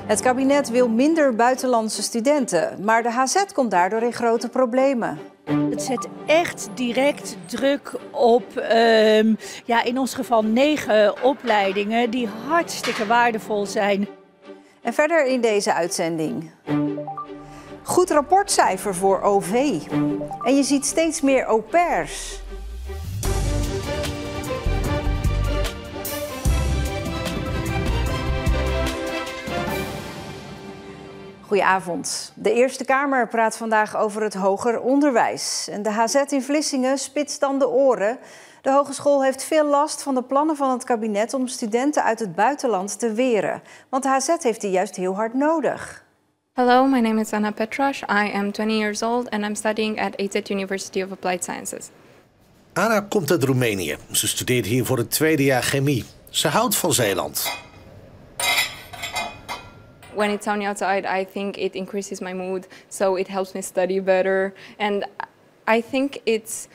Het kabinet wil minder buitenlandse studenten, maar de HZ komt daardoor in grote problemen. Het zet echt direct druk op, in ons geval 9 opleidingen die hartstikke waardevol zijn. En verder in deze uitzending. Goed rapportcijfer voor OV. En je ziet steeds meer au pairs. Goedenavond. De Eerste Kamer praat vandaag over het hoger onderwijs. En de HZ in Vlissingen spitst dan de oren. De hogeschool heeft veel last van de plannen van het kabinet om studenten uit het buitenland te weren. Want de HZ heeft die juist heel hard nodig. Hello, my name is Anna Petras. I am 20 years old and I'm studying at AZ University of Applied Sciences. Anna komt uit Roemenië. Ze studeert hier voor het tweede jaar chemie. Ze houdt van Zeeland. When it's sunny outside, I think it increases my mood, so it helps me study better. And I think it's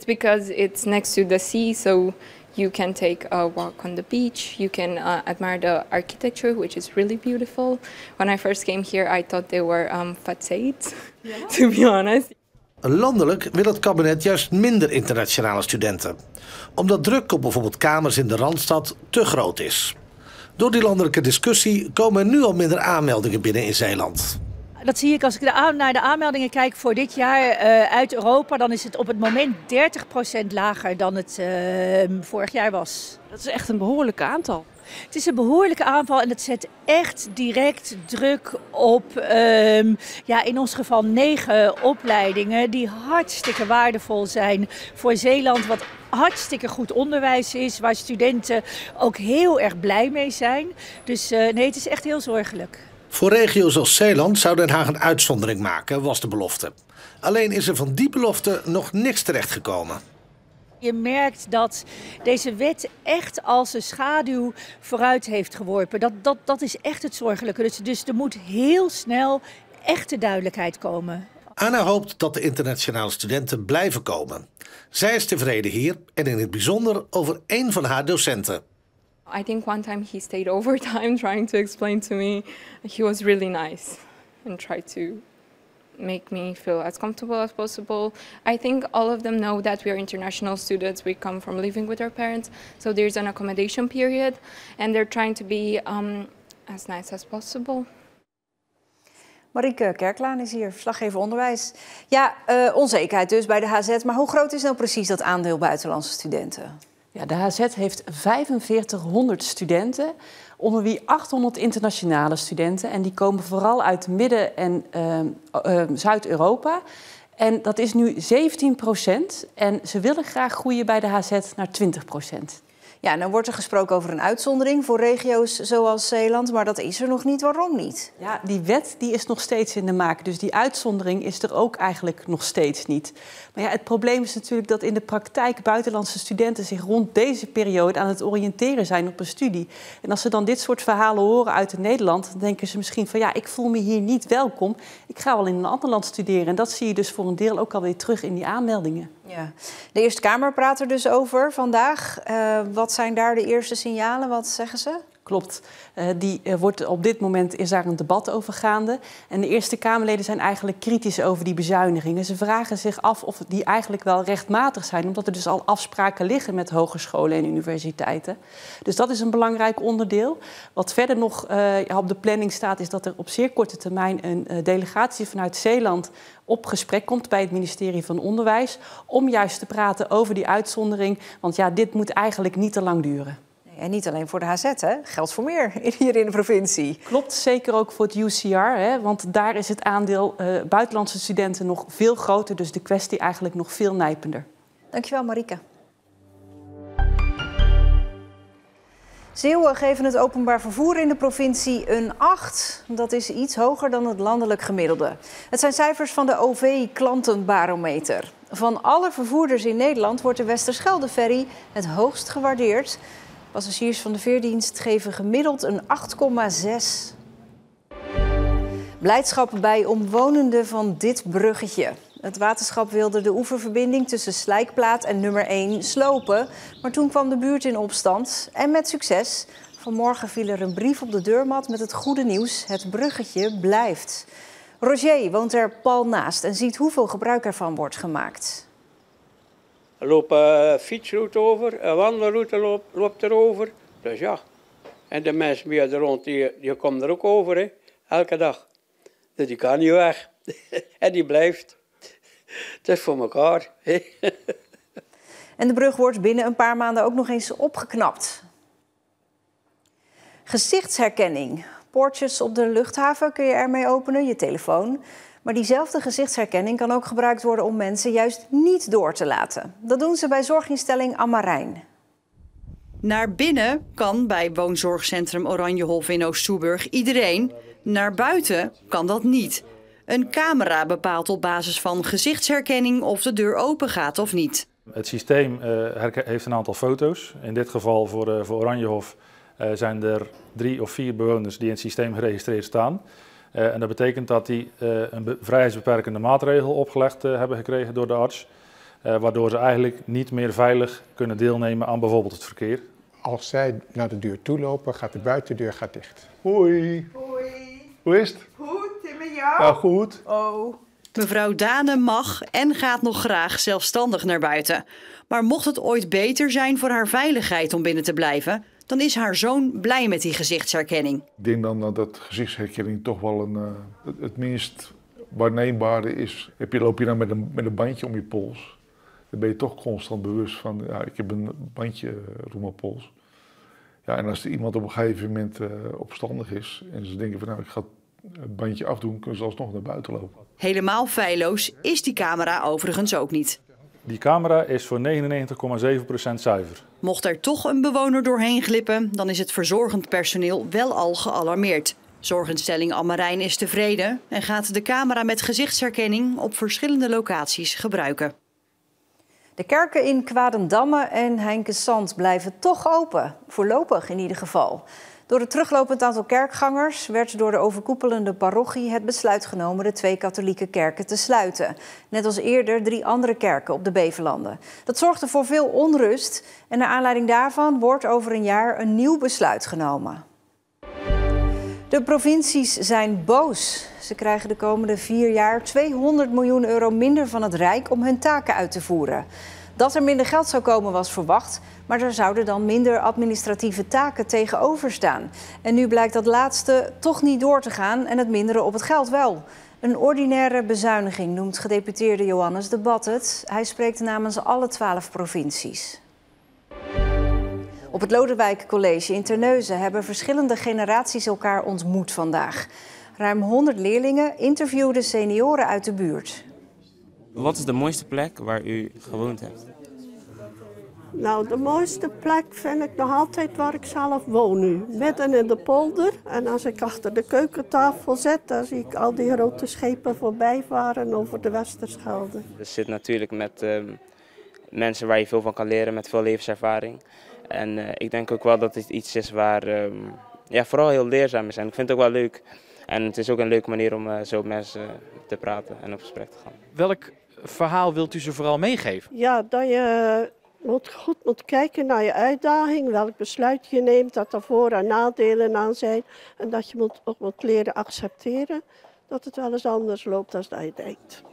because it's next to the sea, so you can take a walk on the beach. You can admire the architecture, which is really beautiful. When I first came here, I thought they were facades, to be honest. Landelijk wil het kabinet juist minder internationale studenten. Omdat druk op bijvoorbeeld kamers in de Randstad te groot is. Door die landelijke discussie komen er nu al minder aanmeldingen binnen in Zeeland. Dat zie ik als ik naar de aanmeldingen kijk voor dit jaar uit Europa. Dan is het op het moment 30% lager dan het vorig jaar was. Dat is echt een behoorlijk aantal. Het is een behoorlijke aanval en het zet echt direct druk op, in ons geval 9 opleidingen die hartstikke waardevol zijn voor Zeeland. Wat hartstikke goed onderwijs is, waar studenten ook heel erg blij mee zijn. Dus nee, het is echt heel zorgelijk. Voor regio's als Zeeland zou Den Haag een uitzondering maken, was de belofte. Alleen is er van die belofte nog niks terechtgekomen. Je merkt dat deze wet echt als een schaduw vooruit heeft geworpen. Dat is echt het zorgelijke. Dus er moet heel snel echte duidelijkheid komen. Anna hoopt dat de internationale studenten blijven komen. Zij is tevreden hier en in het bijzonder over één van haar docenten. I think one time he stayed overtime trying to explain to me. He was really nice and tried to make me feel as comfortable as possible. I think all of them know that we are international students. We come from living with our parents, so there's an accommodation period, and they're trying to be as nice as possible. Marieke Kerklaan is hier, verslaggever onderwijs. Ja, onzekerheid dus bij de HZ. Maar hoe groot is nou precies dat aandeel buitenlandse studenten? Ja, de HZ heeft 4500 studenten, onder wie 800 internationale studenten. En die komen vooral uit Midden- en Zuid-Europa. En dat is nu 17%. En ze willen graag groeien bij de HZ naar 20%. Ja, nou wordt er gesproken over een uitzondering voor regio's zoals Zeeland, maar dat is er nog niet. Waarom niet? Ja, die wet die is nog steeds in de maak, dus die uitzondering is er ook eigenlijk nog steeds niet. Maar ja, het probleem is natuurlijk dat in de praktijk buitenlandse studenten zich rond deze periode aan het oriënteren zijn op een studie. En als ze dan dit soort verhalen horen uit Nederland, dan denken ze misschien van ja, ik voel me hier niet welkom. Ik ga wel in een ander land studeren. En dat zie je dus voor een deel ook alweer terug in die aanmeldingen. Ja. De Eerste Kamer praat er dus over vandaag. Wat zijn daar de eerste signalen? Wat zeggen ze? Klopt. Op dit moment is daar een debat over gaande. En de Eerste Kamerleden zijn eigenlijk kritisch over die bezuinigingen. Ze vragen zich af of die eigenlijk wel rechtmatig zijn, omdat er dus al afspraken liggen met hogescholen en universiteiten. Dus dat is een belangrijk onderdeel. Wat verder nog op de planning staat, is dat er op zeer korte termijn een delegatie vanuit Zeeland op gesprek komt bij het ministerie van Onderwijs om juist te praten over die uitzondering. Want ja, dit moet eigenlijk niet te lang duren. En niet alleen voor de HZ, hè? Geldt voor meer hier in de provincie. Klopt, zeker ook voor het UCR, hè? Want daar is het aandeel buitenlandse studenten nog veel groter. Dus de kwestie eigenlijk nog veel nijpender. Dankjewel, Marieke. Zeeuwen geven het openbaar vervoer in de provincie een 8. Dat is iets hoger dan het landelijk gemiddelde. Het zijn cijfers van de OV-klantenbarometer. Van alle vervoerders in Nederland wordt de Westerschelde-ferry het hoogst gewaardeerd. Passagiers van de veerdienst geven gemiddeld een 8,6. Blijdschap bij omwonenden van dit bruggetje. Het waterschap wilde de oeververbinding tussen Slijkplaat en nummer 1 slopen. Maar toen kwam de buurt in opstand. En met succes. Vanmorgen viel er een brief op de deurmat met het goede nieuws. Het bruggetje blijft. Roger woont er pal naast en ziet hoeveel gebruik ervan wordt gemaakt. Er loopt een fietsroute over, een wandelroute loopt erover. Dus ja, en de mensen die er rond, die komen er ook over, hè? Elke dag. Dus die kan niet weg. En die blijft. Het is voor elkaar. Hè? En de brug wordt binnen een paar maanden ook nog eens opgeknapt. Gezichtsherkenning. Poortjes op de luchthaven kun je ermee openen, je telefoon. Maar diezelfde gezichtsherkenning kan ook gebruikt worden om mensen juist niet door te laten. Dat doen ze bij zorginstelling Ammarijn. Naar binnen kan bij woonzorgcentrum Oranjehof in Oost-Soeburg iedereen. Naar buiten kan dat niet. Een camera bepaalt op basis van gezichtsherkenning of de deur open gaat of niet. Het systeem heeft een aantal foto's. In dit geval voor Oranjehof zijn er 3 of 4 bewoners die in het systeem geregistreerd staan. En dat betekent dat die een vrijheidsbeperkende maatregel opgelegd hebben gekregen door de arts. Waardoor ze eigenlijk niet meer veilig kunnen deelnemen aan bijvoorbeeld het verkeer. Als zij naar de deur toe lopen, gaat de buitendeur dicht. Hoi. Hoi. Hoe is het? Goed, en met jou? Ja, goed. Oh. Mevrouw Dane mag en gaat nog graag zelfstandig naar buiten. Maar mocht het ooit beter zijn voor haar veiligheid om binnen te blijven, dan is haar zoon blij met die gezichtsherkenning. Ik denk dan dat gezichtsherkenning toch wel het minst waarneembare is. Loop je dan met een bandje om je pols, dan ben je toch constant bewust van, ja, ik heb een bandje om mijn pols. Ja, en als er iemand op een gegeven moment opstandig is en ze denken van, nou, ik ga het bandje afdoen, kunnen ze alsnog naar buiten lopen. Helemaal feilloos is die camera overigens ook niet. Die camera is voor 99,7% zuiver. Mocht er toch een bewoner doorheen glippen, dan is het verzorgend personeel wel al gealarmeerd. Zorginstelling Ammarijn is tevreden en gaat de camera met gezichtsherkenning op verschillende locaties gebruiken. De kerken in Kwadendamme en Heinkensand blijven toch open. Voorlopig in ieder geval. Door het teruglopend aantal kerkgangers werd door de overkoepelende parochie het besluit genomen de 2 katholieke kerken te sluiten. Net als eerder 3 andere kerken op de Bevelanden. Dat zorgde voor veel onrust en naar aanleiding daarvan wordt over een jaar een nieuw besluit genomen. De provincies zijn boos. Ze krijgen de komende 4 jaar 200 miljoen euro minder van het Rijk om hun taken uit te voeren. Dat er minder geld zou komen was verwacht, maar er zouden dan minder administratieve taken tegenover staan. En nu blijkt dat laatste toch niet door te gaan en het minderen op het geld wel. Een ordinaire bezuiniging noemt gedeputeerde Johannes de Bat het. Hij spreekt namens alle 12 provincies. Op het Lodewijk College in Terneuzen hebben verschillende generaties elkaar ontmoet vandaag. Ruim 100 leerlingen interviewden senioren uit de buurt. Wat is de mooiste plek waar u gewoond hebt? Nou, de mooiste plek vind ik nog altijd waar ik zelf woon nu. Midden in de polder. En als ik achter de keukentafel zit, dan zie ik al die grote schepen voorbij varen over de Westerschelde. Je zit natuurlijk met mensen waar je veel van kan leren, met veel levenservaring. En ik denk ook wel dat het iets is waar vooral heel leerzaam is. En ik vind het ook wel leuk. En het is ook een leuke manier om zo met mensen te praten en op gesprek te gaan. Welk verhaal wilt u ze vooral meegeven? Ja, dat je goed moet kijken naar je uitdaging, welk besluit je neemt, dat er voor- en nadelen aan zijn. En dat je ook moet leren accepteren dat het wel eens anders loopt dan je denkt.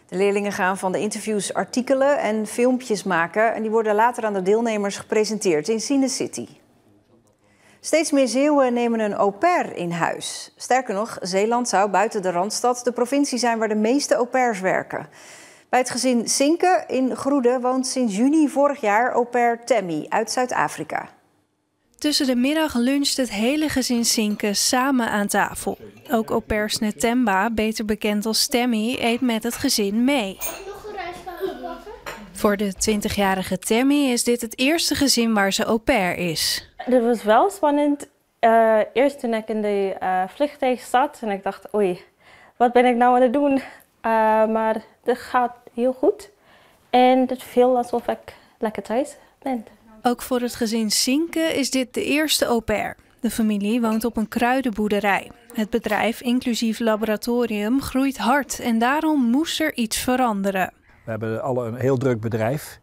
De leerlingen gaan van de interviews artikelen en filmpjes maken. En die worden later aan de deelnemers gepresenteerd in Cine City. Steeds meer Zeeuwen nemen een au pair in huis. Sterker nog, Zeeland zou buiten de Randstad de provincie zijn waar de meeste au pairs werken. Bij het gezin Sinke in Groede woont sinds juni vorig jaar au pair Tammy uit Zuid-Afrika. Tussen de middag luncht het hele gezin Sinke samen aan tafel. Ook au pair Snetemba, beter bekend als Tammy, eet met het gezin mee. Voor de 20-jarige Tammy is dit het eerste gezin waar ze au pair is. Het was wel spannend. Eerst toen ik in de vliegtuig zat en ik dacht, oei, wat ben ik nou aan het doen? Maar het gaat heel goed. En het voelt alsof ik lekker thuis ben. Ook voor het gezin Sinke is dit de eerste au pair. De familie woont op een kruidenboerderij. Het bedrijf, inclusief laboratorium, groeit hard en daarom moest er iets veranderen. We hebben alle een heel druk bedrijf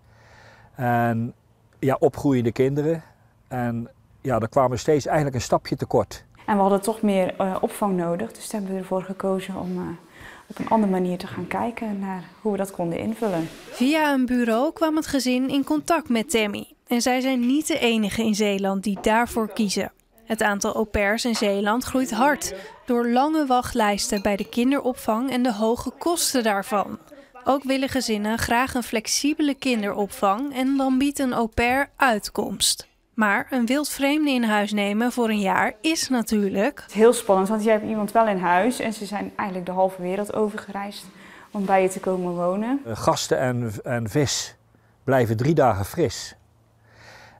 en opgroeiende kinderen. En ja, dan kwamen we steeds eigenlijk een stapje tekort. En we hadden toch meer opvang nodig, dus daar hebben we ervoor gekozen om op een andere manier te gaan kijken naar hoe we dat konden invullen. Via een bureau kwam het gezin in contact met Tammy. En zij zijn niet de enige in Zeeland die daarvoor kiezen. Het aantal au pairs in Zeeland groeit hard door lange wachtlijsten bij de kinderopvang en de hoge kosten daarvan. Ook willen gezinnen graag een flexibele kinderopvang en dan biedt een au pair uitkomst. Maar een wildvreemde in huis nemen voor een jaar is natuurlijk... Het is heel spannend, want je hebt iemand wel in huis en ze zijn eigenlijk de halve wereld overgereisd om bij je te komen wonen. Gasten en vis blijven 3 dagen fris.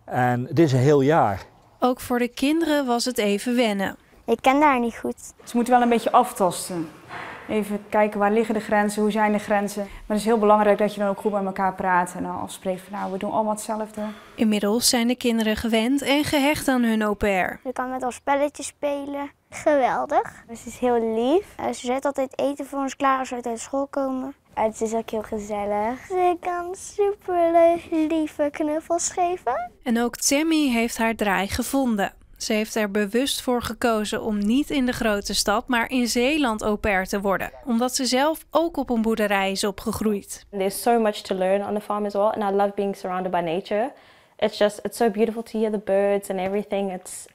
En dit is een heel jaar. Ook voor de kinderen was het even wennen. Ik ken daar niet goed. Ze moeten wel een beetje aftasten. Even kijken waar liggen de grenzen, hoe zijn de grenzen. Maar het is heel belangrijk dat je dan ook goed met elkaar praat en dan afspreekt van nou, we doen allemaal hetzelfde. Inmiddels zijn de kinderen gewend en gehecht aan hun au pair. Je kan met ons spelletjes spelen. Geweldig. Ze is heel lief. Ze zet altijd eten voor ons klaar als we uit school komen. Het is ook heel gezellig. Ze kan super lieve knuffels geven. En ook Tammy heeft haar draai gevonden. Ze heeft er bewust voor gekozen om niet in de grote stad, maar in Zeeland au pair te worden. Omdat ze zelf ook op een boerderij is opgegroeid. There's so much to learn on the farm as well. And I love being surrounded by nature. It's so beautiful to hear the birds and everything. It's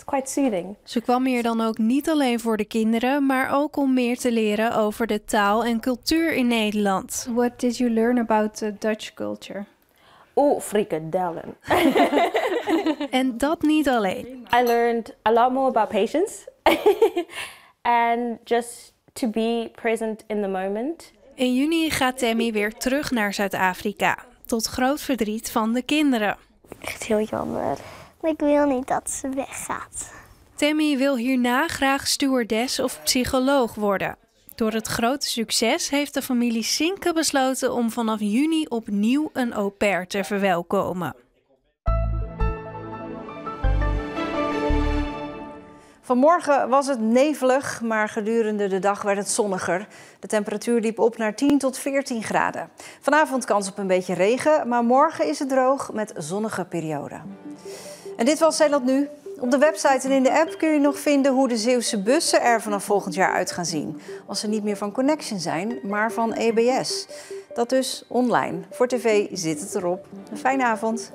quite soothing. Ze kwam hier dan ook niet alleen voor de kinderen, maar ook om meer te leren over de taal en cultuur in Nederland. What did you learn about the Dutch culture? Oh, frikadellen. En dat niet alleen. I learned a lot more about patience. And just to be present in the moment. In juni gaat Tammy weer terug naar Zuid-Afrika. Tot groot verdriet van de kinderen. Echt heel jammer. Ik wil niet dat ze weggaat. Tammy wil hierna graag stewardess of psycholoog worden. Door het grote succes heeft de familie Sinke besloten om vanaf juni opnieuw een au pair te verwelkomen. Vanmorgen was het nevelig, maar gedurende de dag werd het zonniger. De temperatuur liep op naar 10 tot 14 graden. Vanavond kans op een beetje regen, maar morgen is het droog met zonnige perioden. En dit was Zeeland Nu. Op de website en in de app kun je nog vinden hoe de Zeeuwse bussen er vanaf volgend jaar uit gaan zien. Als ze niet meer van Connection zijn, maar van EBS. Dat dus online. Voor tv zit het erop. Een fijne avond.